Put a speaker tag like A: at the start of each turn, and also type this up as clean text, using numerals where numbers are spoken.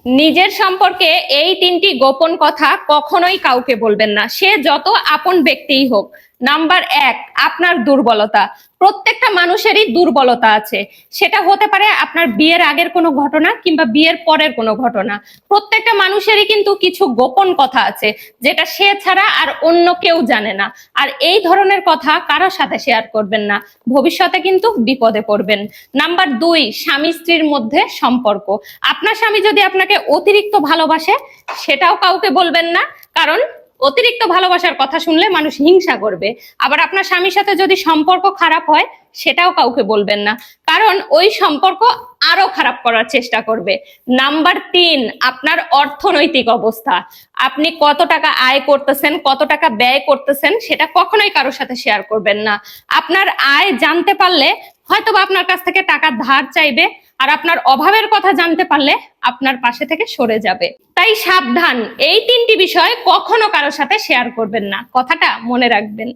A: নিজের সম্পর্কে এই তিনটি গোপন কথা কখনোই কাউকে বলবেন না, সে যত আপন ব্যক্তিই হোক। নাম্বার 1, আপনার দুর্বলতা। প্রত্যেকটা মানুষেরই দুর্বলতা আছে। সেটা হতে পারে আপনার বিয়ের আগের কোনো ঘটনা কিংবা বিয়ের পরের কোনো ঘটনা। প্রত্যেকটা মানুষেরই কিন্তু কিছু গোপন কথা আছে, যেটা সে ছাড়া আর অন্য কেউ জানে না। আর এই ধরনের কথা কারোর সাথে শেয়ার করবেন না, ভবিষ্যতে কিন্তু বিপদে পড়বেন। নাম্বার 2, স্বামী স্ত্রীর মধ্যে সম্পর্ক। আপনার স্বামী যদি আপনাকে অতিরিক্ত ভালোবাসে, সেটাও কাউকে বলবেন না, কারণ অতিরিক্ত ভালোবাসার কথা শুনলে মানুষ হিংসা করবে। আবার আপনার স্বামীর সাথে যদি সম্পর্ক খারাপ হয়, সেটাও কাউকে বলবেন না, কারণ ওই সম্পর্ক আরো খারাপ করার চেষ্টা করবে। নাম্বার 3, আপনার অর্থনৈতিক অবস্থা। আপনি কত টাকা আয় করতেছেন, কত টাকা ব্যয় করতেছেন, সেটা কখনোই কারোর সাথে শেয়ার করবেন না। আপনার আয় জানতে পারলে হয়তোবা আপনার কাছ থেকে টাকা ধার চাইবে, আর আপনার অভাবের কথা জানতে পারলে আপনার পাশে থেকে সরে যাবে। তাই সাবধান, এই তিনটি বিষয় কখনো কারোর সাথে শেয়ার করবেন না, কথাটা মনে রাখবেন।